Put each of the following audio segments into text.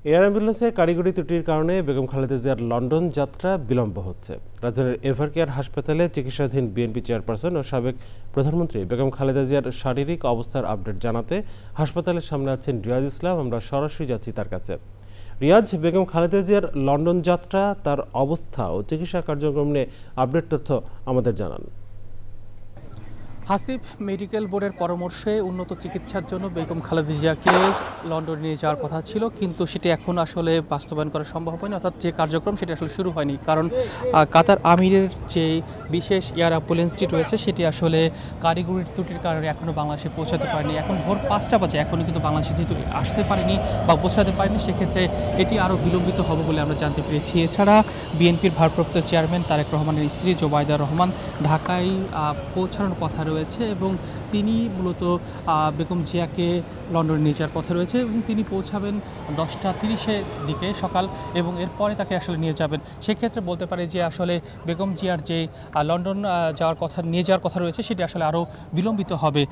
Air অ্যাম্বুলেন্সে কারিগরি ত্রুটির কারণে বেগম খালেদা জিয়ার লন্ডন যাত্রা বিলম্ব হচ্ছে। রাজধানীর এভারকেয়ার হাসপাতালে চিকিৎসাধীন বিএনপি চেয়ারপারসন ও সাবেক প্রধানমন্ত্রী বেগম খালেদা জিয়ার শারীরিক অবস্থার আপডেট জানাতে হাসপাতালের সামনে আছেন রিয়াজ ইসলাম। আমরা সরাসরি যাচ্ছি তার কাছে। রিয়াজ, বেগম খালেদা জিয়ার লন্ডন যাত্রা, তার অবস্থা ও চিকিৎসা কার্যক্রম নিয়ে আপডেট তথ্য আমাদের জানান। হাসিব মেডিকেল বোর্ডের পরামর্শে উন্নত চিকিৎসার জন্য বেগম খালেদা জিয়াকে লন্ডনে নিয়ে যাওয়ার কথা ছিল, কিন্তু সেটি এখন আসলে বাস্তবায়ন করা সম্ভব হয়নি। অর্থাৎ যে কার্যক্রম সেটি আসলে শুরু হয়নি, কারণ কাতার আমিরের যে বিশেষ এয়ার অ্যাম্বুলেন্সটি রয়েছে সেটি আসলে কারিগরি ত্রুটির কারণে এখনও বাংলাদেশে পৌঁছাতে পারেনি। এখন ভোর 5টা বাজে, এখনও কিন্তু বাংলাদেশে যেহেতু আসতে পারেনি বা পৌঁছাতে পারেনি, সেক্ষেত্রে এটি আরও বিলম্বিত হবে বলে আমরা জানতে পেরেছি। এছাড়া বিএনপির ভারপ্রাপ্ত চেয়ারম্যান তারেক রহমানের স্ত্রী জোবাইদা রহমান ঢাকায় পৌঁছানোর কথা রয়েছে এবং তিনি মূলত বেগম জিয়াকে লন্ডনে নিয়ে যাওয়ার কথা রয়েছে এবং তিনি পৌঁছাবেন 10টা 30-এর দিকে সকাল, এবং এরপরে তাকে আসলে নিয়ে যাবেন। সেক্ষেত্রে বলতে পারে যে আসলে বেগম জিয়ার যে লন্ডন নিয়ে যাওয়ার কথা রয়েছে সেটি আসলে আরও বিলম্বিত হবে।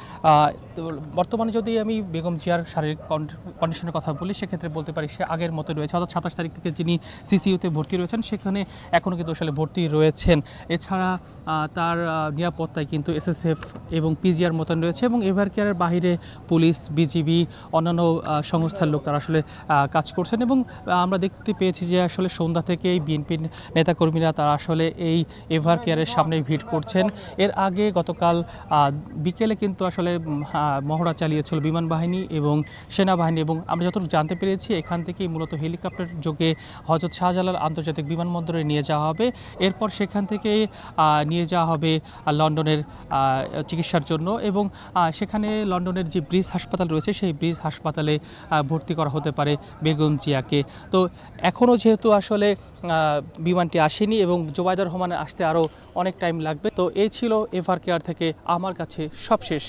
বর্তমানে যদি আমি বেগম জিয়ার শারীরিক কন্ডিশনের কথা বলি, সেক্ষেত্রে বলতে পারি সে আগের মতো রয়েছে। অর্থাৎ 27 তারিখ থেকে যিনি সিসিইউতে ভর্তি রয়েছেন সেখানে এখনও কিন্তু আসলে ভর্তি রয়েছেন। এছাড়া তার নিরাপত্তায় কিন্তু এসএসএফ এবং পিজিআর মতন রয়েছে এবং এভারকেয়ারের বাহিরে পুলিশ, বিজিবি, অন্যান্য সংস্থার লোক তারা আসলে কাজ করছেন। এবং আমরা দেখতে পেয়েছি যে আসলে সন্ধ্যা থেকেই বিএনপির নেতাকর্মীরা তারা আসলে এই এভারকেয়ারের সামনে ভিড় করছেন। এর আগে গতকাল বিকেলে কিন্তু আসলে মহড়া চালিয়েছিল বিমান বাহিনী এবং সেনাবাহিনী, এবং আমরা যতটুকু জানতে পেরেছি এখান থেকেই মূলত হেলিকপ্টার যোগে হযরত শাহজালাল আন্তর্জাতিক বিমানবন্দরে নিয়ে যাওয়া হবে। এরপর সেখান থেকে নিয়ে যাওয়া হবে লন্ডনের চিকিৎসার জন্য, এবং সেখানে লন্ডনের যে ব্রিজ হাসপাতাল রয়েছে সেই ব্রিজ হাসপাতালে ভর্তি করা হতে পারে বেগম জিয়াকে। তো এখনও যেহেতু আসলে বিমানটি আসেনি এবং জোবাইদা রহমানের আসতে আরও অনেক টাইম লাগবে। তো এই ছিল এভারকেয়ার থেকে আমার কাছে সবশেষ